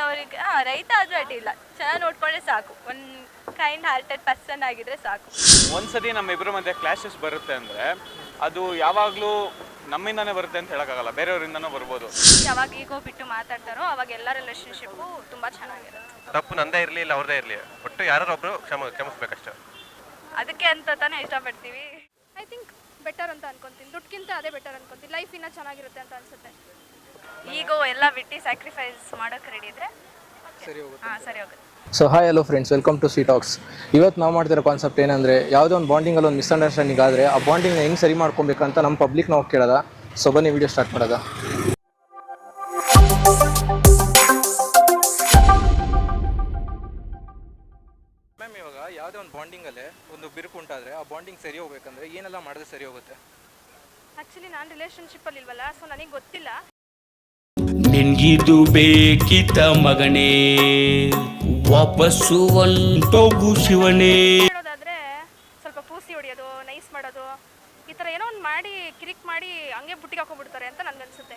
ಅವ್ರಿಗೆ ರೈತ ಆದರೂ ಅಡ್ಡಿಲ್ಲ, ಚೆನ್ನಾಗಿ ನೋಡ್ಕೊಂಡ್ರೆ ಸಾಕು. ಒಂದು ಕೈಂಡ್ ಹಾರ್ಟೆಡ್ ಪರ್ಸನ್ ಆಗಿದ್ರೆ ಸಾಕು. ಒಂದ್ಸತಿ ನಮ್ಮಿಬ್ಬರ ಮಧ್ಯೆ ಕ್ಲಾಶಸ್ ಬರುತ್ತೆ ಅಂದರೆ ಅದು ಯಾವಾಗಲೂ ನಮ್ಮಿಂದನೇ ಬರುತ್ತೆ ಅಂತ ಹೇಳೋಕ್ಕಾಗಲ್ಲ, ಬೇರೆಯವರಿಂದನೂ ಬರ್ಬೋದು. ಯಾವಾಗ ಈಗೋ ಬಿಟ್ಟು ಮಾತಾಡ್ತಾರೋ ಅವಾಗ ಎಲ್ಲ ರಿಲೇಷನ್ಶಿಪ್ಪು ತುಂಬ ಚೆನ್ನಾಗಿರುತ್ತೆ. ತಪ್ಪು ನಂದೇ ಇರಲಿ ಇಲ್ಲ ಅವ್ರದೇ ಇರಲಿ, ಒಟ್ಟು ಯಾರು ಒಬ್ಬರು ಕ್ಷಮಿಸ್ಬೇಕಷ್ಟೇ. ಅದಕ್ಕೆ ಅಂತ ತಾನೇ ಇಷ್ಟಪಡ್ತೀವಿ. ಐ ಥಿಂಕ್ ಬೆಟರ್ ಅಂತ ಅನ್ಕೊಂತೀನಿ, ದುಡ್ಡಿಗಿಂತ ಅದೇ ಬೆಟರ್ ಅನ್ಕೊಂತೀನಿ. ಲೈಫ್ ಇನ್ನೂ ಚೆನ್ನಾಗಿರುತ್ತೆ ಅಂತ ಅನ್ಸುತ್ತೆ. ಈಗೋ ಎಲ್ಲ ಬಿಟ್ಟು ಸ್ಯಾಕ್ರಿಫೈಸ್ ಮಾಡೋಕೆ ರೆಡಿ ಇದ್ರೆ ಸರಿ ಹೋಗುತ್ತೆ. So hi hello friends, welcome to Sweet Talks. ಇವತ್ತು ನಾವು ಮಾಡ್ತಿರೋ ಕಾನ್ಸೆಪ್ಟ್ ಏನಂದರೆ, ಯಾವುದೋ ಒಂದು ಬಾಂಡಿಂಗಲ್ಲಿ ಒಂದು ಮಿಸ್ಅಂಡರ್ಸ್ಟ್ಯಾಂಡಿಂಗ್ ಆದರೆ ಆ ಬಾಂಡಿಂಗ್ನ ಹೆಂಗೆ ಸರಿ ಮಾಡ್ಕೊಬೇಕಂತ ನಮ್ಮ ಪಬ್ಲಿಕ್ ನಾವು ಕೇಳೋದ. ಸೊ ಬನ್ನಿ ವಿಡಿಯೋ ಸ್ಟಾರ್ಟ್ ಮಾಡೋದ. ಮ್ಯಾಮ್, ಇವಾಗ ಯಾವುದೇ ಒಂದು ಬಾಂಡಿಂಗಲ್ಲೇ ಒಂದು ಬಿರುಕು ಉಂಟಾದರೆ ಆ ಬಾಂಡಿಂಗ್ ಸರಿ ಹೋಗ್ಬೇಕಂದ್ರೆ ಏನೆಲ್ಲ ಮಾಡಿದ್ರೆ ಸರಿ ಹೋಗುತ್ತೆ? ಆ್ಯಕ್ಚುಲಿ ನಾನು ರಿಲೇಷನ್ಶಿಪ್ಪಲ್ಲಿ ಇಲ್ವಲ್ಲ, ಸೊ ನನಗೆ ಗೊತ್ತಿಲ್ಲ. ನಿನ್ಗಿದು ಬೇಕಿತ್ತ ಮಗನೇ, ವಾಪಸ್ಸು ಒಂಟೋಗು ಶಿವನೇ. ಹೇಳೋದಾದರೆ ಸ್ವಲ್ಪ ಪೂಸಿ ಹೊಡಿಯೋದು, ನೈಸ್ ಮಾಡೋದು, ಈ ಥರ ಏನೋ ಒಂದು ಮಾಡಿ ಕಿರಿಕ್ ಮಾಡಿ ಹಂಗೆ ಬುಟ್ಟಿಗೆ ಹಾಕೊಂಡ್ಬಿಡ್ತಾರೆ ಅಂತ ನನಗನ್ಸುತ್ತೆ.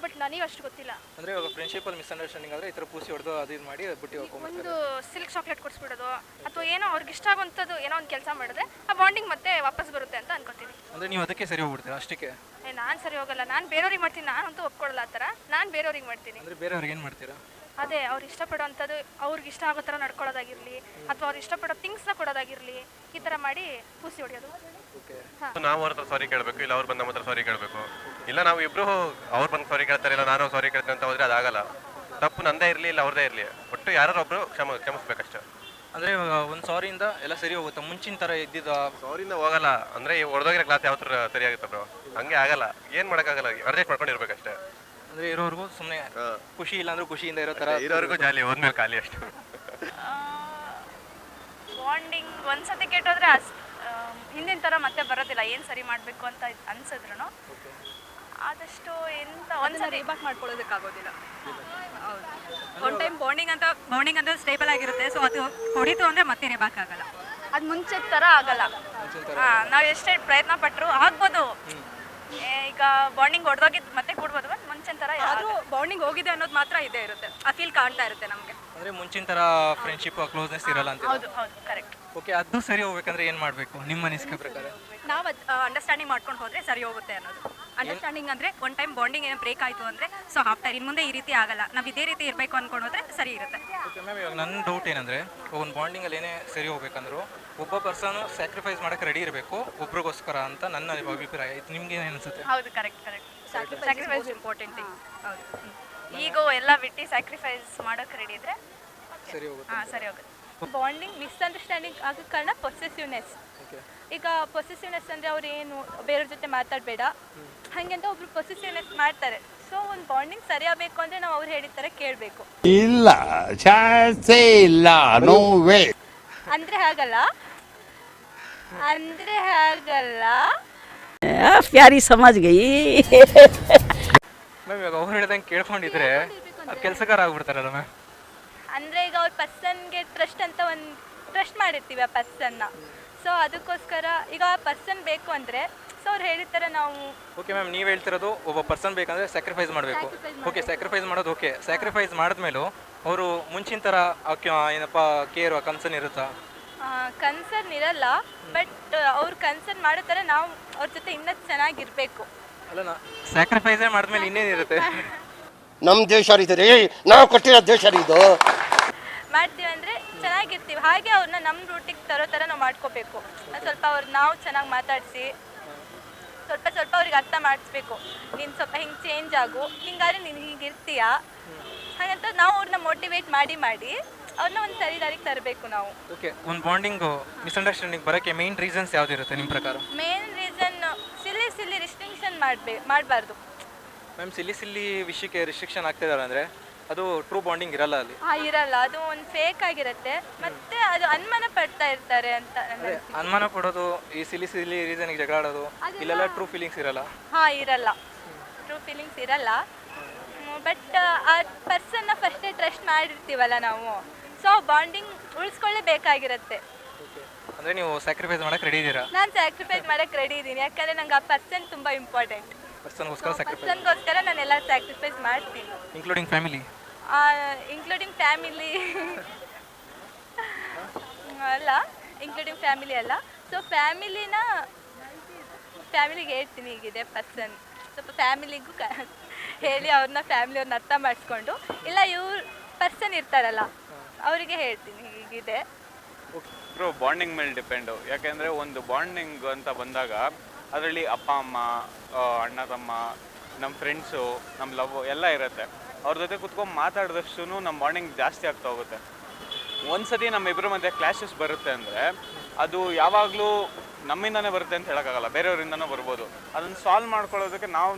ಬಟ್ ನನಗೆ ಅಷ್ಟು ಗೊತ್ತಿಲ್ಲ. ಅಂದರೆ ಇವಾಗ ಫ್ರೆಂಡ್ಶಿಪ್ಪಲ್ಲಿ ಮಿಸ್ಅಂಡರ್ಸ್ಟ್ಯಾಂಡಿಂಗ್ ಆದರೆ ಈ ಥರ ಪೂಸಿ ಹೊಡೆದು ಅದು ಇದು ಮಾಡಿ ಬುಟ್ಟಿ ಹಾಕೊಂಡ್ಬಿಡ್ತಾರೆ. ಒಂದು ಸಿಲ್ಕ್ ಚಾಕ್ಲೇಟ್ ಕೊಡಿಸ್ಬಿಡೋದು ಅಥವಾ ಏನೋ ಅವ್ರಿಗೆ ಇಷ್ಟ ಆಗುವಂಥದ್ದು ಏನೋ ಒಂದು ಕೆಲಸ ಮಾಡಿದ್ರೆ ಆ ಬಾಂಡಿಂಗ್ ಮತ್ತೆ ವಾಪಸ್ ಬರುತ್ತೆ ಅಂತ ಅನ್ಕೋತೀನಿ. ಅಂದರೆ ನೀವು ಅದಕ್ಕೆ ಸರಿ ಹೋಗ್ಬಿಡ್ತೀರಾ ಅಷ್ಟಕ್ಕೆ? ನಾನು ಸರಿ ಹೋಗಲ್ಲ, ನಾನು ಬೇರೆಯವ್ರಿಗೆ ಮಾಡ್ತೀನಿ. ನಾನಂತೂ ಒಪ್ಕೊಳ್ಳಲ್ಲ ಆ ಥರ. ನಾನು ಬೇರೆಯವ್ರಿಗೆ ಮಾಡ್ತೀನಿ. ಅಂದರೆ ಬೇರೆಯವ್ರಿಗೆ ಏನು ಮಾಡ್ತೀರಾ? ಅದೇ ಅವ್ರು ಇಷ್ಟಪಡೋವಂಥದ್ದು, ಅವ್ರಿಗೆ ಇಷ್ಟ ಆಗೋ ಥರ ನಡ್ಕೊಳ್ಳೋದಾಗಿರಲಿ ಅಥವಾ ಅವ್ರು ಇಷ್ಟಪಡೋ ಥಿಂಗ್ಸ್ನ ಕೊಡೋದಾಗಿರಲಿ, ಈ ಥರ ಮಾಡಿ ಪೂಸಿ ಹೊಡೆಯೋದು. ನಾವು ಅವ್ರ ಹತ್ರ ಸಾರಿ ಕೇಳಬೇಕು, ಇಲ್ಲ ಅವ್ರು ಬಂದು ನಮ್ಮ ಹತ್ರ ಸಾರಿ ಕೇಳಬೇಕು. ಇಲ್ಲ ನಾವು ಇಬ್ರು ಅವ್ರು ಬಂದು ಸಾರಿ ಕೇಳ್ತಾರೆ, ಇಲ್ಲ ನಾನು ಸಾರಿ ಕೇಳ್ತೇನೆ ಅಂತ ಹೋದ್ರೆ ಅದಾಗಲ್ಲ. ತಪ್ಪು ನಂದೇ ಇರಲಿ ಇಲ್ಲ ಅವ್ರದೇ ಇರಲಿ, ಒಟ್ಟು ಯಾರು ಒಬ್ಬರು ಕ್ಷಮಿಸ್ಬೇಕಷ್ಟೇ. ಅಂದರೆ ಇವಾಗ ಒಂದು ಸಾರಿಯಿಂದ ಎಲ್ಲ ಸರಿ ಹೋಗುತ್ತೆ, ಮುಂಚಿನ ಥರ ಇದ್ದಿದ್ದ ಸಾರಿಯಿಂದ ಹೋಗಲ್ಲ. ಅಂದರೆ ಹೊಡೆದೋಗಿರೋ ಕ್ಲಾಸ್ ಯಾವ ಥರ ಸರಿ ಆಗುತ್ತೆ ಬ್ರೋ, ಹಂಗೆ ಆಗಲ್ಲ. ಏನು ಮಾಡೋಕ್ಕಾಗಲ್ಲ, ಅಡ್ಜಸ್ಟ್ ಮಾಡ್ಕೊಂಡಿರ್ಬೇಕಷ್ಟೇ. ಅಂದರೆ ಇರೋರ್ಗೂ ಸುಮ್ಮನೆ ಖುಷಿ ಇಲ್ಲ ಅಂದ್ರೂ ಖುಷಿಯಿಂದ ಇರೋ ಥರ ಇರೋರ್ಗೂ ಜಾಲಿ, ಹೋದ್ಮೇಲೆ ಖಾಲಿ ಅಷ್ಟೇ. ಬಾಂಡಿಂಗ್ ಒಂದ್ಸತಿ ಕೆಟ್ಟೋದ್ರೆ ಹಿಂದಿನ ಥರ ಮತ್ತೆ ಬರೋದಿಲ್ಲ. ಏನು ಸರಿ ಮಾಡಬೇಕು ಅಂತ ಅನ್ಸಿದ್ರು ಆದಷ್ಟು ಎಂತ ಒಂದ್ಸರಿ ರಿಬ್ಯಾಕ್ ಮಾಡ್ಕೊಳ್ಳೋದಕ್ಕಾಗೋದಿಲ್ಲ. ಹೌದು, ಒನ್ ಟೈಮ್ ಬಾಂಡಿಂಗ್ ಅಂತ ಸ್ಟೇಬಲ್ ಆಗಿರುತ್ತೆ. ಸೊ ಅದು ಹೊಡಿತು ಅಂದರೆ ಮತ್ತೆ ರಿಬ್ಯಾಕ್ ಆಗಲ್ಲ. ಅದು ಮುಂಚೆ ಥರ ಆಗಲ್ಲ. ನಾವು ಎಷ್ಟೇ ಪ್ರಯತ್ನ ಪಟ್ಟರು ಆಗ್ಬೋದು. ಈಗ ಬಾಂಡಿಂಗ್ ಹೊಡೆದೋಗಿದ್ದು ಮತ್ತೆ ಕೂಡ್ಬೋದು, ಬಟ್ ಮುಂಚಿನ ಥರ ಆದರೂ ಬಾಂಡಿಂಗ್ ಹೋಗಿದೆ ಅನ್ನೋದು ಮಾತ್ರ ಇದೇ ಇರುತ್ತೆ. ಆ ಫೀಲ್ ಕಾಣ್ತಾ ಇರುತ್ತೆ ನಮಗೆ. ಅಂದರೆ ಮುಂಚಿನ ಥರ ಫ್ರೆಂಡ್ಶಿಪ್ ಕ್ಲೋಸ್ನೆಸ್ ಇರಲ್ಲ ಅಂತ. ಹೌದು ಹೌದು, ಕರೆಕ್ಟ್. ಓಕೆ, ಅದು ಸರಿ ಹೋಗ್ಬೇಕಂದ್ರೆ ಏನು ಮಾಡಬೇಕು ನಿಮ್ಮ ಅನಿಸಿಕೆ ಪ್ರಕಾರ? ನಾವು ಅಂಡರ್ಸ್ಟ್ಯಾಂಡಿಂಗ್ ಮಾಡ್ಕೊಂಡು ಹೋದರೆ ಸರಿ ಹೋಗುತ್ತೆ ಅನ್ನೋದು. ಅಂಡರ್ಸ್ಟ್ಯಾಂಡಿಂಗ್ ಅಂದರೆ ಒನ್ ಟೈಮ್ ಬಾಂಡಿಂಗ್ ಏನೋ ಬ್ರೇಕ್ ಆಯಿತು ಅಂದರೆ ಸೊ ಆಫ್ಟರ್ ಇನ್ನು ಮುಂದೆ ಈ ರೀತಿ ಆಗಲ್ಲ, ನಾವು ಇದೇ ರೀತಿ ಇರಬೇಕು ಅಂದ್ಕೊಂಡು ಹೋದರೆ ಸರಿ ಇರುತ್ತೆ. ಓಕೆ ಮ್ಯಾಮ್, ಇವಾಗ ನನ್ನ ಡೌಟ್ ಏನಂದರೆ, ಒಂದು ಬಾಂಡಿಂಗಲ್ಲಿ ಏನೇ ಸರಿ ಹೋಗ್ಬೇಕಂದ್ರೂ ಒಬ್ಬ ಪರ್ಸನ್ ಸ್ಯಾಕ್ರಿಫೈಸ್ ಮಾಡೋಕ್ಕೆ ರೆಡಿ ಇರಬೇಕು ಒಬ್ರಿಗೋಸ್ಕರ ಅಂತ ನನ್ನ ಅಭಿಪ್ರಾಯ. ಇದು ನಿಮ್ಗೆ ಏನು ಅನಿಸುತ್ತೆ? ಹೌದು, ಕರೆಕ್ಟ್. Sacrifice important thing. ಹೌದು, ಈಗೋ ಎಲ್ಲ ಬಿಟ್ಟು ಸ್ಯಾಕ್ರಿಫೈಸ್ ಮಾಡೋಕೆ ರೆಡಿ ಇದ್ರೆ ಸರಿ ಹೋಗುತ್ತೆ. ಸರಿ ಹೋಗುತ್ತೆ. ಬಾಂಡಿಂಗ್ ಮಿಸ್ಅಂಡರ್ಸ್ಟ್ಯಾಂಡಿಂಗ್ ಆಗೋ ಕಾರಣ ಪೊಸೆಸಿವ್ನೆಸ್. ಈಗ ಪೊಸೆಸಿವ್ನೆಸ್ ಅಂದರೆ ಅವ್ರು ಏನು ಬೇರೆಯವ್ರ ಜೊತೆ ಮಾತಾಡಬೇಡ ಹಾಗೆ ಅಂತ ಒಬ್ರು ಪೊಸೆಸಿವ್ನೆಸ್ ಮಾಡ್ತಾರೆ. ಸೊ ಒಂದು ಬಾಂಡಿಂಗ್ ಸರಿ ಆಗಬೇಕು ಅಂದರೆ ನಾವು ಅವ್ರು ಹೇಳಿದ ಥರ ಕೇಳಬೇಕು. ಇಲ್ಲ, ಚಾನ್ಸೇ ಇಲ್ಲ, ನೋ ವೇ. ಅಂದರೆ ಹಾಗಲ್ಲ ಪ್ಯಾರಿ ಸಮಾಜ್ಗೆ ಮ್ಯಾಮ್, ಇವಾಗ ಅವ್ರು ಹೇಳ್ದಂಗೆ ಕೇಳ್ಕೊಂಡಿದ್ರೆ ಕೆಲಸಗಾರ ಆಗ್ಬಿಡ್ತಾರಲ್ಲ ಮ್ಯಾಮ್. ಅಂದರೆ ಈಗ ಅವ್ರ ಪರ್ಸನ್ಗೆ ಟ್ರಸ್ಟ್ ಅಂತ ಒಂದು ಟ್ರಸ್ಟ್ ಮಾಡಿರ್ತೀವಿ ಆ ಪರ್ಸನ್ನ. ಸೊ ಅದಕ್ಕೋಸ್ಕರ ಈಗ ಆ ಪರ್ಸನ್ ಬೇಕು ಅಂದರೆ ಸೊ ಅವ್ರು ಹೇಳಿದ ಥರ ನಾವು. ಓಕೆ ಮ್ಯಾಮ್, ನೀವು ಹೇಳ್ತಿರೋದು ಒಬ್ಬ ಪರ್ಸನ್ ಬೇಕಂದರೆ ಸ್ಯಾಕ್ರಿಫೈಸ್ ಮಾಡಬೇಕು. ಓಕೆ, ಸ್ಯಾಕ್ರಿಫೈಸ್ ಮಾಡೋದು ಓಕೆ. ಸ್ಯಾಕ್ರಿಫೈಸ್ ಮಾಡಿದ್ಮೇಲೂ ಅವರು ಮುಂಚಿನ ಥರ ಏನಪ್ಪ ಕೇರ್ ಕನ್ಸರ್ನ್ ಇರುತ್ತಾ? ಕನ್ಸರ್ನ್ ಇರಲ್ಲ, ಬಟ್ ಅವ್ರು ಕನ್ಸರ್ನ್ ಮಾಡೋ ಥರ ನಾವು ಅವ್ರ ಜೊತೆ ಇನ್ನೂ ಚೆನ್ನಾಗಿರಬೇಕು. ಅಲ್ಲ, ಸ್ಯಾಕ್ರಿಫೈಸೇ ಮಾಡಿದ್ಮೇಲೆ ಇನ್ನೇನಿರುತ್ತೆ? ನಮ್ಮ ದೇಶ ರೀ, ನಾವು ಕಟ್ಟಿರೋ ದೇಶ ಇದು. ಮಾಡ್ತೀವಿ ಅಂದರೆ ಚೆನ್ನಾಗಿರ್ತೀವಿ. ಹಾಗೆ ಅವ್ರನ್ನ ನಮ್ಮ ರೂಟಿಗೆ ತರೋ ಥರ ನಾವು ಮಾಡ್ಕೋಬೇಕು. ಸ್ವಲ್ಪ ನಾವು ಚೆನ್ನಾಗಿ ಮಾತಾಡಿಸಿ ಸ್ವಲ್ಪ ಅವ್ರಿಗೆ ಅರ್ಥ ಮಾಡಿಸ್ಬೇಕು. ನೀನು ಸ್ವಲ್ಪ ಹಿಂಗೆ ಚೇಂಜ್ ಆಗು, ಹಿಂಗಾದ್ರೆ ನೀನು ಹೀಗೆ ಇರ್ತೀಯ ಹಾಗಂತ ನಾವು ಅವ್ರನ್ನ ಮೋಟಿವೇಟ್ ಮಾಡಿ ಅವ್ರನ್ನ ಒಂದು ಸರಿ ದಾರಿಗೆ ತರಬೇಕು ನಾವು. ಓಕೆ, ಒಂದು ಬಾಂಡಿಂಗು ಮಿಸ್ಅಂಡರ್ಸ್ಟ್ಯಾಂಡಿಂಗ್ ಬರೋಕ್ಕೆ ಮೇನ್ ರೀಸನ್ಸ್ ಯಾವುದಿರುತ್ತೆ ನಿಮ್ಮ ಪ್ರಕಾರ? ಮೇನ್ ರೀಸನ್ ಸಿಲ್ಲಿ ರಿಸ್ಟ್ರಿಕ್ಷನ್ ಮಾಡಬಾರ್ದು. ಮ್ಯಾಮ್, ಸಿಲ್ಲಿ ವಿಷಯಕ್ಕೆ ರಿಸ್ಟ್ರಿಕ್ಷನ್ ಆಗ್ತಿದ್ದಾರೆ ಅಂದರೆ ಅದು ಟ್ರೂ ಬಾಂಡಿಂಗ್ ಇರಲ್ಲ ಅಲ್ಲಿ. ಇರಲ್ಲ, ಅದು ಒಂದು ಫೇಕ್ ಆಗಿರುತ್ತೆ. ಮತ್ತೆ ಅದು ಅನುಮಾನ ಪಡ್ತಾ ಇರ್ತಾರೆ ಅಂತ. ಅನುಮಾನ ಪಡೋದು, ಈ ಸಿಲಿ ರೀಸನ್ಗೆ ಜಗಳಾಡೋದು, ಇಲ್ಲೆಲ್ಲ ಟ್ರೂ ಫೀಲಿಂಗ್ಸ್ ಇರಲ್ಲ. ಇರಲ್ಲ, ಟ್ರೂ ಫೀಲಿಂಗ್ಸ್ ಇರಲ್ಲ. ಬಟ್ ಆ ಪರ್ಸನ್ನ ಫಸ್ಟೇ ಟ್ರಸ್ಟ್ ಮಾಡಿರ್ತೀವಲ್ಲ ನಾವು, ಸೊ ಬಾಂಡಿಂಗ್ ಉಳಿಸ್ಕೊಳ್ಳೇಬೇಕಾಗಿರುತ್ತೆ. ಅಂದರೆ ನೀವು ಸ್ಯಾಕ್ರಿಫೈಸ್ ಮಾಡೋಕ್ಕೆ ರೆಡಿ ಇದ್ದೀರಾ? ನಾನು ಸ್ಯಾಕ್ರಿಫೈಸ್ ಮಾಡೋಕ್ಕೆ ರೆಡಿ ಇದ್ದೀನಿ, ಯಾಕಂದರೆ ನಂಗೆ ಆ ಪರ್ಸನ್ ತುಂಬ ಇಂಪಾರ್ಟೆಂಟ್. ಪರ್ಸನ್ಗೋಸ್ಕರ ಪರ್ಸನ್ಗೋಸ್ಕರ ನಾನು ಎಲ್ಲ ಸ್ಯಾಕ್ರಿಫೈಸ್ ಮಾಡ್ತೀನಿ, ಇನ್ಕ್ಲೂಡಿಂಗ್ ಫ್ಯಾಮಿಲಿ. ಇನ್ಕ್ಲೂಡಿಂಗ್ ಫ್ಯಾಮಿಲಿ ಅಲ್ಲ, ಇನ್ಕ್ಲೂಡಿಂಗ್ ಫ್ಯಾಮಿಲಿ ಅಲ್ಲ. ಸೊ ಫ್ಯಾಮಿಲಿಗೆ ಹೇಳ್ತೀನಿ, ಹೀಗಿದೆ ಪರ್ಸನ್, ಸ್ವಲ್ಪ ಫ್ಯಾಮಿಲಿಗೂ ಹೇಳಿ ಅವ್ರನ್ನ ಫ್ಯಾಮಿಲಿಯವ್ರನ್ನ ಅರ್ಥ ಮಾಡಿಸ್ಕೊಂಡು, ಇಲ್ಲ ಇವ್ರು ಪರ್ಸನ್ ಇರ್ತಾರಲ್ಲ ಅವರಿಗೆ ಹೇಳ್ತೀನಿ ಹೀಗಿದೆ. ಬ್ರೋ ಬಾಂಡಿಂಗ್ ಮೇಲೆ ಡಿಪೆಂಡು. ಯಾಕೆಂದರೆ ಒಂದು ಬಾಂಡಿಂಗ್ ಅಂತ ಬಂದಾಗ ಅದರಲ್ಲಿ ಅಪ್ಪ ಅಮ್ಮ, ಅಣ್ಣ ತಮ್ಮ, ನಮ್ಮ ಫ್ರೆಂಡ್ಸು, ನಮ್ಮ ಲವ್ ಎಲ್ಲ ಇರುತ್ತೆ. ಅವ್ರ ಜೊತೆ ಕುತ್ಕೊಂಡು ಮಾತಾಡಿದಷ್ಟು ನಮ್ಮ ಬಾಂಡಿಂಗ್ ಜಾಸ್ತಿ ಆಗ್ತಾ ಹೋಗುತ್ತೆ. ಒಂದು ಸತಿ ನಮ್ಮಿಬ್ಬರ ಮಧ್ಯೆ ಕ್ಲಾಶಸ್ ಬರುತ್ತೆ ಅಂದರೆ ಅದು ಯಾವಾಗಲೂ ನಮ್ಮಿಂದನೇ ಬರುತ್ತೆ ಅಂತ ಹೇಳೋಕ್ಕಾಗಲ್ಲ, ಬೇರೆಯವರಿಂದನೂ ಬರ್ಬೋದು. ಅದನ್ನು ಸಾಲ್ವ್ ಮಾಡ್ಕೊಳ್ಳೋದಕ್ಕೆ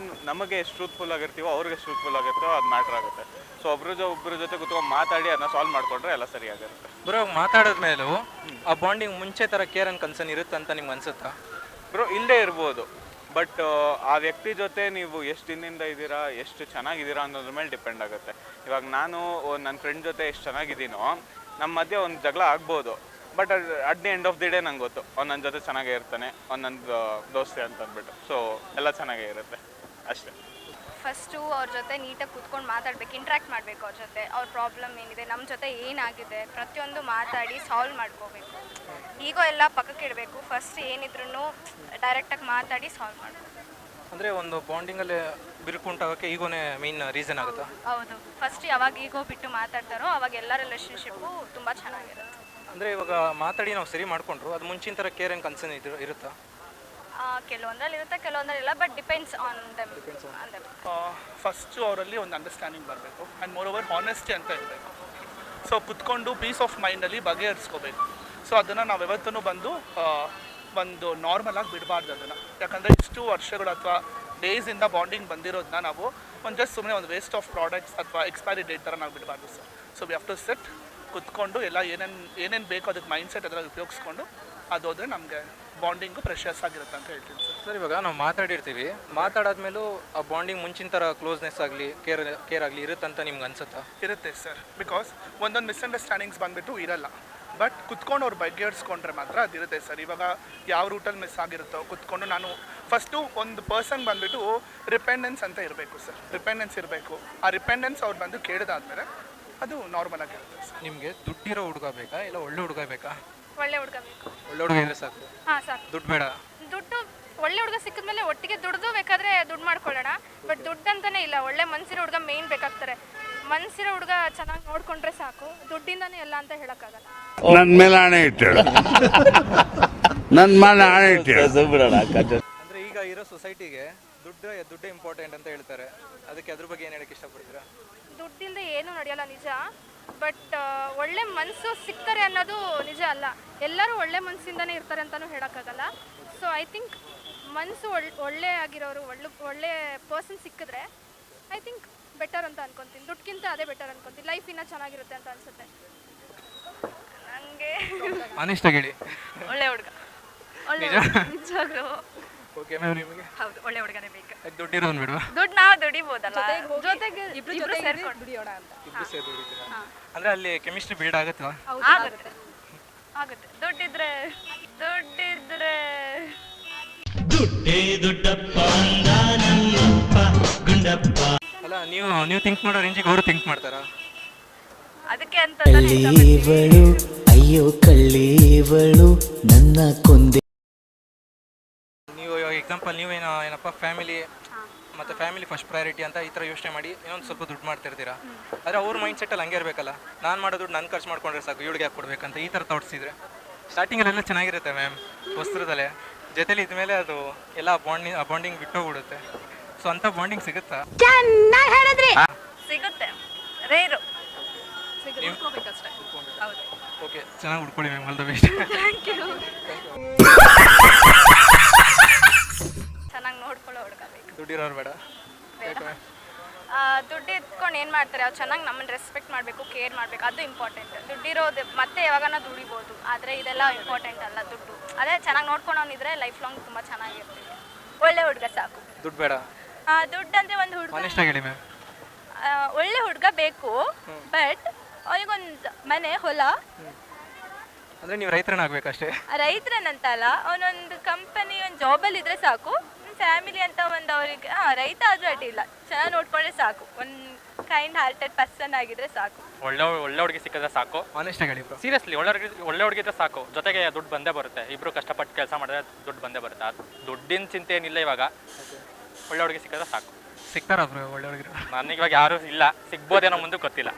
ನಮಗೆ ಎಷ್ಟು ಟ್ರೂತ್ಫುಲ್ ಆಗಿರ್ತೀವೋ ಅವ್ರಿಗೆ ಎಷ್ಟು ಟ್ರೂತ್ಫುಲ್ ಆಗಿರ್ತೀವೋ ಅದು ಮ್ಯಾಟ್ರ್ ಆಗುತ್ತೆ. ಸೊ ಒಬ್ಬರ ಜೊತೆ ಕುತ್ಕೊಂಡು ಮಾತಾಡಿ ಅದನ್ನ ಸಾಲ್ವ್ ಮಾಡಿಕೊಂಡ್ರೆ ಎಲ್ಲ ಸರಿಯಾಗಿರುತ್ತೆ. ಬ್ರೋ, ಮಾತಾಡಿದ್ಮೇಲೂ ಆ ಬಾಂಡಿಂಗ್ ಮುಂಚೆ ಥರ ಕೇರ್ ಆ್ಯಂಡ್ ಕನ್ಸರ್ನ್ ಇರುತ್ತೆ ಅಂತ ನಿಮ್ಗೆ ಅನ್ಸುತ್ತಾ? ಬ್ರೋ, ಇಲ್ಲದೆ ಇರ್ಬೋದು. ಬಟ್ ಆ ವ್ಯಕ್ತಿ ಜೊತೆ ನೀವು ಎಷ್ಟು ದಿನದಿಂದ ಇದ್ದೀರಾ, ಎಷ್ಟು ಚೆನ್ನಾಗಿದ್ದೀರಾ ಅನ್ನೋದ್ರ ಮೇಲೆ ಡಿಪೆಂಡ್ ಆಗುತ್ತೆ. ಇವಾಗ ನಾನು ನನ್ನ ಫ್ರೆಂಡ್ ಜೊತೆ ಎಷ್ಟು ಚೆನ್ನಾಗಿದ್ದೀನೋ, ನಮ್ಮ ಮಧ್ಯೆ ಒಂದು ಜಗಳ ಆಗ್ಬೋದು. But at the end of the day ನಂಗೆ ಗೊತ್ತು ಅವ್ನು ನನ್ನ ಜೊತೆ ಚೆನ್ನಾಗೇ ಇರ್ತಾನೆ, ಅವ್ನು ನನ್ನ ದೋಸ್ತೆ ಅಂತ ಅಂದ್ಬಿಟ್ಟು. ಸೊ ಎಲ್ಲ ಚೆನ್ನಾಗೇ ಇರುತ್ತೆ ಅಷ್ಟೇ. ಫಸ್ಟು ಅವ್ರ ಜೊತೆ ನೀಟಾಗಿ ಕೂತ್ಕೊಂಡು ಮಾತಾಡಬೇಕು, ಇಂಟ್ರ್ಯಾಕ್ಟ್ ಮಾಡಬೇಕು ಅವ್ರ ಜೊತೆ. ಅವ್ರ ಪ್ರಾಬ್ಲಮ್ ಏನಿದೆ, ನಮ್ಮ ಜೊತೆ ಏನಾಗಿದೆ, ಪ್ರತಿಯೊಂದು ಮಾತಾಡಿ ಸಾಲ್ವ್ ಮಾಡ್ಕೋಬೇಕು. ಈಗೋ ಎಲ್ಲ ಪಕ್ಕಕ್ಕೆ ಇಡಬೇಕು. ಫಸ್ಟ್ ಏನಿದ್ರು ಡೈರೆಕ್ಟಾಗಿ ಮಾತಾಡಿ ಸಾಲ್ವ್ ಮಾಡಬೇಕು. ಅಂದರೆ ಒಂದು ಬಾಂಡಿಂಗಲ್ಲಿ ಬಿರುಕುಂಟಾಗೋಕ್ಕೆ ಈಗೋನೇ ಮೇನ್ ರೀಸನ್ ಆಗುತ್ತಾ? ಹೌದು, ಫಸ್ಟ್ ಯಾವಾಗ ಈಗೋ ಬಿಟ್ಟು ಮಾತಾಡ್ತಾರೋ ಅವಾಗ ಎಲ್ಲ ರಿಲೇಷನ್ಶಿಪ್ಪು ತುಂಬ ಚೆನ್ನಾಗಿರುತ್ತೆ. ಅಂದರೆ ಇವಾಗ ಮಾತಾಡಿ ನಾವು ಸರಿ ಮಾಡಿಕೊಂಡ್ರು ಅದು ಮುಂಚಿನ ಥರ ಕೇರ್ ಆ್ಯಂಡ್ ಕನ್ಸರ್ನ್ ಇರುತ್ತಾ? ಕೆಲವೊಂದರಲ್ಲಿ ಇರುತ್ತೆ, ಕೆಲವೊಂದರಲ್ಲಿ ಇಲ್ಲ. But depends on them. First ಅವರಲ್ಲಿ ಒಂದು ಅಂಡರ್ಸ್ಟ್ಯಾಂಡಿಂಗ್ ಬರಬೇಕು ಆ್ಯಂಡ್ ಮೋರ್ ಓವರ್ ಹಾನೆಸ್ಟಿ ಅಂತ ಇರಬೇಕು. ಸೊ ಕುತ್ಕೊಂಡು ಪೀಸ್ ಆಫ್ ಮೈಂಡಲ್ಲಿ ಬಗೆಹರಿಸ್ಕೋಬೇಕು. ಸೊ ಅದನ್ನು ನಾವು ಯಾವತ್ತೂ ಬಂದು ಒಂದು ನಾರ್ಮಲ್ ಆಗಿ ಬಿಡಬಾರ್ದು ಅದನ್ನು. ಯಾಕಂದರೆ ಇಷ್ಟು ವರ್ಷಗಳು ಅಥವಾ ಡೇಸಿಂದ ಬಾಂಡಿಂಗ್ ಬಂದಿರೋದನ್ನ ನಾವು ಜಸ್ಟ್ ಸುಮ್ಮನೆ ಒಂದು ವೇಸ್ಟ್ ಆಫ್ ಪ್ರಾಡಕ್ಟ್ಸ್ ಅಥವಾ ಎಕ್ಸ್ಪೈರಿ ಡೇಟ್ ಥರ ನಾವು ಬಿಡಬಾರ್ದು sir. So we have to set ಕುತ್ಕೊಂಡು ಎಲ್ಲ ಏನೇನು ಬೇಕೋ ಅದಕ್ಕೆ ಮೈಂಡ್ ಸೆಟ್ ಅದರಲ್ಲಿ ಉಪಯೋಗಿಸ್ಕೊಂಡು ಅದು ಹೋದರೆ ನಮಗೆ ಬಾಂಡಿಂಗು ಪ್ರೆಷಸ್ ಆಗಿರುತ್ತೆ ಅಂತ ಹೇಳ್ತೀನಿ ಸರ್. ಸರ್, ಇವಾಗ ನಾವು ಮಾತಾಡಿರ್ತೀವಿ, ಮಾತಾಡಾದ್ಮೇಲೂ ಆ ಬಾಂಡಿಂಗ್ ಮುಂಚಿನ ಥರ ಕ್ಲೋಸ್ನೆಸ್ ಆಗಲಿ ಕೇರ್ ಆಗಲಿ ಇರುತ್ತಂತ ನಿಮ್ಗೆ ಅನ್ಸುತ್ತಾ? ಇರುತ್ತೆ ಸರ್. ಬಿಕಾಸ್ ಒಂದೊಂದು ಮಿಸ್ಅಂಡರ್ಸ್ಟ್ಯಾಂಡಿಂಗ್ಸ್ ಬಂದುಬಿಟ್ಟು ಇರಲ್ಲ, ಬಟ್ ಕುತ್ಕೊಂಡು ಅವ್ರು ಬಗೆಹರಿಸ್ಕೊಂಡ್ರೆ ಮಾತ್ರ ಅದಿರುತ್ತೆ ಸರ್. ಇವಾಗ ಯಾವ ರೂಟಲ್ಲಿ ಮಿಸ್ ಆಗಿರುತ್ತೋ ಕುತ್ಕೊಂಡು ನಾನು ಫಸ್ಟು ಒಂದು ಪರ್ಸನ್ ಬಂದುಬಿಟ್ಟು ರಿಪೆಂಡೆನ್ಸ್ ಅಂತ ಇರಬೇಕು ಸರ್. ರಿಪೆಂಡೆನ್ಸ್ ಇರಬೇಕು. ಆ ರಿಪೆಂಡೆನ್ಸ್ ಅವ್ರು ಬಂದು ಕೇಳಿದಾದ್ಮೇಲೆ ಅದು ನಾರ್ಮಲ್ ಆಗಿರುತ್ತೆ ಸರ್. ನಿಮಗೆ ದುಡ್ಡಿರೋ ಹುಡುಗ ಬೇಕಾ ಇಲ್ಲ ಒಳ್ಳೆ ಹುಡುಗ ಬೇಕಾ? ಒಳ್ಳೆ ಹುಡುಗ ಬೇಕು. ಒಳ್ಳೆ ಹುಡುಗ ಇದ್ರೆ ಸಾಕು? ಹಾಂ ಸಾಕು. ದುಡ್ಡು ಬೇಡ? ದುಡ್ಡು ಒಳ್ಳೆ ಹುಡುಗ ಸಿಕ್ಕಿದ್ಮೇಲೆ ಒಟ್ಟಿಗೆ ದುಡ್ದು ಬೇಕಾದರೆ ದುಡ್ಡು ಮಾಡ್ಕೊಳ್ಳೋಣ. ಬಟ್ ದುಡ್ಡು ಅಂತಲೇ ಇಲ್ಲ, ಒಳ್ಳೆ ಮನಸ್ಸಿರೋ ಹುಡುಗ ಮೇಯ್ನ್ ಬೇಕಾಗ್ತಾರೆ. ಮನಸ್ಸಿರೋ ಹುಡುಗ ಚೆನ್ನಾಗಿ ನೋಡಿಕೊಂಡ್ರೆ ಸಾಕು, ದುಡ್ಡಿಂದನೇ ಎಲ್ಲ ಅಂತ ಹೇಳೋಕ್ಕಾಗಲ್ಲ. ನನ್ನ ಮೇಲೆ ಹಣೆ ಇಟ್ಟಳು, ನನ್ನ ಮೇಲೆ ಹಣೆ ಇಟ್ಟಳು. ಅಂದರೆ ಈಗ ಇರೋ ಸೊಸೈಟಿಗೆ ದುಡ್ಡೇ ಇಂಪಾರ್ಟೆಂಟ್ ಅಂತ ಹೇಳ್ತಾರೆ. ಅದಕ್ಕೆ ಅದ್ರ ಬಗ್ಗೆ ಏನು ಹೇಳಕ್ಕೆ ಇಷ್ಟಪಡ್ತೀರಾ? ದುಡ್ಡಿಂದ ಏನೂ ನಡೆಯಲ್ಲ ನಿಜ. ಬಟ್ ಒಳ್ಳೆ ಮನಸ್ಸು ಸಿಗ್ತಾರೆ ಅನ್ನೋದು ನಿಜ ಅಲ್ಲ. ಎಲ್ಲರೂ ಒಳ್ಳೆ ಮನಸ್ಸಿಂದನೇ ಇರ್ತಾರೆ ಅಂತಲೂ ಹೇಳೋಕ್ಕಾಗಲ್ಲ. ಸೊ ಐ ಥಿಂಕ್ ಮನಸ್ಸು ಒಳ್ಳೆ ಆಗಿರೋರು, ಒಳ್ಳೆ ಪರ್ಸನ್ ಸಿಕ್ಕಿದ್ರೆ ಐ ಥಿಂಕ್ ಬೆಟರ್ ಅಂತ ಅನ್ಕೊತೀನಿ. ದುಡ್ಡಿಗಿಂತ ಅದೇ ಬೆಟರ್ ಅನ್ಕೊತೀನಿ. ಲೈಫ್ ಇನ್ನೂ ಚೆನ್ನಾಗಿರುತ್ತೆ ಅಂತ ಅನ್ಸುತ್ತೆ ನನಗೆ. ಆನೆಸ್ಟಾಗಿ ಹೇಳಿ. ಒಳ್ಳೆ ಹುಡುಗ, ಒಳ್ಳೆ ನಿಜವಾಗ್ಲೂ. ಓಕೆ ಮ್ಯಾಮ್, ನಿಮಗೆ? ಹೌದು, ಒಳ್ಳೆ ಹುಡುಗನೇ ಬೇಕು. ದುಡ್ಡಿರೋದು ಬೇಡವಾ? ದುಡ್ಡು ನಾವು ದುಡಿಬೋದಲ್ಲ, ಜೊತೆಗೆ ಇಬ್ರು ಸೇರ್ಕೊಂಡು ದುಡಿಯೋಣ ಅಂತ. ಇಬ್ಬರು ಸೇರಿ ದುಡಿತೀರಾ? ಅಂದರೆ ಅಲ್ಲಿ ಕೆಮಿಸ್ಟ್ರಿ ಬಿಲ್ಡ್ ಆಗುತ್ತಾ? ಆಗುತ್ತೆ ಆಗುತ್ತೆ. ದುಡ್ಡಿದ್ರೆ ಅಲ್ಲ, ನೀವು ಥಿಂಕ್ ಮಾಡೋ ರೇಂಜಿಗೆ ಅವರು ಥಿಂಕ್ ಮಾಡ್ತಾರಾ? ಅದಕ್ಕೆ ಅಂತ ಕಳ್ಳೀವಳು ಅಯ್ಯೋ ಕಳ್ಳೀವಳು ನನ್ನ ಕೊಂದೆ. ನೀವು ಇವಾಗ ಎಕ್ಸಾಂಪಲ್ ಏನಪ್ಪ ಫ್ಯಾಮಿಲಿ ಮತ್ತು ಫ್ಯಾಮಿಲಿ ಫಸ್ಟ್ ಪ್ರಯಾರಿಟಿ ಅಂತ ಈ ಥರ ಯೋಚನೆ ಮಾಡಿ ಇನ್ನೊಂದು ಸ್ವಲ್ಪ ದುಡ್ಡು ಮಾಡ್ತಿರ್ತೀರಾ. ಆದರೆ ಅವ್ರ ಮೈಂಡ್ ಸೆಟ್ಟಲ್ಲಿ ಹಂಗೆ ಇರಬೇಕಲ್ಲ, ನಾನು ಮಾಡೋ ದುಡ್ಡು ನಾನು ಖರ್ಚು ಮಾಡ್ಕೊಂಡ್ರೆ ಸಾಕು, ಇವಳಿಗೆ ಯಾಕೆ ಕೊಡಬೇಕಂತ ಈ ಥರ ತೋರಿಸಿದ್ರೆ ಸ್ಟಾರ್ಟಿಂಗಲ್ಲೆಲ್ಲ ಚೆನ್ನಾಗಿರುತ್ತೆ ಮ್ಯಾಮ್. ವಸ್ತ್ರದಲ್ಲೇ ಜೊತೆಲಿ ಇದ್ಮೇಲೆ ಅದು ಎಲ್ಲ ಬಾಂಡಿಂಗ್ ಬಿಟ್ಟೋಗ್ಬಿಡುತ್ತೆ. ಸೊ ಅಂಥ ಬಾಂಡಿಂಗ್ ಸಿಗುತ್ತಾ? ಸಿಗುತ್ತೆ, ರೇರು. ಹುಡ್ಕೋಬೇಕಷ್ಟೇ. ಹೌದು. ಓಕೆ, ಚೆನ್ನಾಗಿ ಹುಡ್ಕೊಳ್ಳಿ ಮ್ಯಾಮ್. All the best. ಚೆನ್ನಾಗಿ ನೋಡ್ಕೊಳ್ಳೋ ಹುಡುಗ ಬೇಕು. ದುಡ್ಡಿರೋರು ಬೇಡ? ದುಡ್ಡು ಎತ್ಕೊಂಡು ಏನು ಮಾಡ್ತಾರೆ, ಅವ್ರು ಚೆನ್ನಾಗಿ ನಮ್ಮನ್ನು ರೆಸ್ಪೆಕ್ಟ್ ಮಾಡಬೇಕು, ಕೇರ್ ಮಾಡಬೇಕು, ಅದು ಇಂಪಾರ್ಟೆಂಟ್. ದುಡ್ಡಿರೋದು ಮತ್ತೆ ಯಾವಾಗನ ದುಡಿಬೋದು, ಆದರೆ ಇದೆಲ್ಲ ಇಂಪಾರ್ಟೆಂಟ್ ಅಲ್ಲ. ದುಡ್ಡು ಅದೇ ಚೆನ್ನಾಗಿ ನೋಡ್ಕೊಂಡವನಿದ್ರೆ ಲೈಫ್ ಲಾಂಗ್ ತುಂಬ ಚೆನ್ನಾಗಿರ್ತೀವಿ. ಒಳ್ಳೆ ಹುಡುಗ ಸಾಕು, ದುಡ್ಡು ಬೇಡ? ದುಡ್ಡು ಅಂದರೆ ಒಂದು ಹುಡುಗ, ಆನೆಸ್ಟಾಗಿ ಹೇಳಿ ಮ್ಯಾಮ್. ಒಳ್ಳೆ ಹುಡುಗ ಬೇಕು. ಬಟ್ ಅವನಿಗೊಂದು ಮನೆ, ಹೊಲ. ಅಂದರೆ ನೀವು ರೈತರನ್ನ ಆಗ್ಬೇಕಷ್ಟೇ? ರೈತರನ್ನಂತ ಅಲ್ಲ, ಅವನೊಂದು ಕಂಪನಿ, ಒಂದು ಜಾಬಲ್ಲಿ ಇದ್ರೆ ಸಾಕು. ಫ್ಯಾಮಿಲಿ ಅಂತ ಒಂದು ಅವರಿಗೆ ರೈತ ಆದರೂ ಅಡ್ಡಿಲ್ಲ, ಚೆನ್ನಾಗಿ ನೋಡ್ಕೊಂಡ್ರೆ ಸಾಕು. ಒಂದು ಕೈಂಡ್ ಹಾರ್ಟೆಡ್ ಪರ್ಸನ್ ಆಗಿದ್ರೆ ಸಾಕು. ಒಳ್ಳೆ ಹುಡುಗಿ ಸಿಕ್ಕಿದ್ರೆ ಸಾಕು. ಆನೆಸ್ಟ್ ಆಗಿ ಹೇಳಿ ಬ್ರೋ. ಸೀರಿಯಸ್ಲಿ ಒಳ್ಳೆ ಹುಡುಗಿ ಇದ್ರೆ ಸಾಕು. ಜೊತೆಗೆ ದುಡ್ಡು ಬಂದೇ ಬರುತ್ತೆ. ಇಬ್ರು ಕಷ್ಟಪಟ್ಟು ಕೆಲಸ ಮಾಡಿದ್ರೆ ದುಡ್ಡು ಬಂದೇ ಬರುತ್ತೆ. ಅದು ದುಡ್ಡಿನ ಚಿಂತೆ ಏನಿಲ್ಲ ಇವಾಗ. ಒಳ್ಳೆ ಹುಡುಗಿ ಸಿಕ್ಕಿದ್ರೆ ಸಾಕು. ಸಿಗ್ತಾರ ಬ್ರೋ ಒಳ್ಳೆ ಹುಡುಗರು? ನನಗೆ ಇವಾಗ ಯಾರು ಇಲ್ಲ, ಸಿಗ್ಬೋದೇನೋ ಮುಂದೆ ಗೊತ್ತಿಲ್ಲ.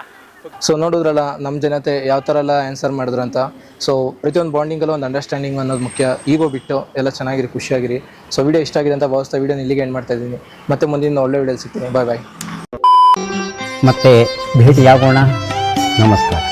ಸೊ ನೋಡಿದ್ರಲ್ಲ ನಮ್ಮ ಜನತೆ ಯಾವ ಥರ ಎಲ್ಲ ಆನ್ಸರ್ ಮಾಡಿದ್ರು ಅಂತ. ಸೊ ಪ್ರತಿಯೊಂದು ಬಾಂಡಿಂಗಲ್ಲೂ ಒಂದು ಅಂಡರ್ಸ್ಟ್ಯಾಂಡಿಂಗ್ ಅನ್ನೋದು ಮುಖ್ಯ. ಈಗೋ ಬಿಟ್ಟು ಎಲ್ಲ ಚೆನ್ನಾಗಿರಿ, ಖುಷಿಯಾಗಿರಿ. ಸೊ ವಿಡಿಯೋ ಇಷ್ಟ ಆಗಿದೆ ಅಂತ ಭಾವಿಸ್ತಾ ವಿಡಿಯೋನ ಇಲ್ಲಿಗೆ ಎಂಡ್ ಮಾಡ್ತಾ ಇದ್ದೀನಿ. ಮತ್ತೆ ಮುಂದಿನ ಒಳ್ಳೆ ವಿಡಿಯೋ ಸಿಗ್ತೀನಿ. ಬಾಯ್ ಬಾಯ್. ಮತ್ತೆ ಭೇಟಿಯಾಗೋಣ. ನಮಸ್ಕಾರ.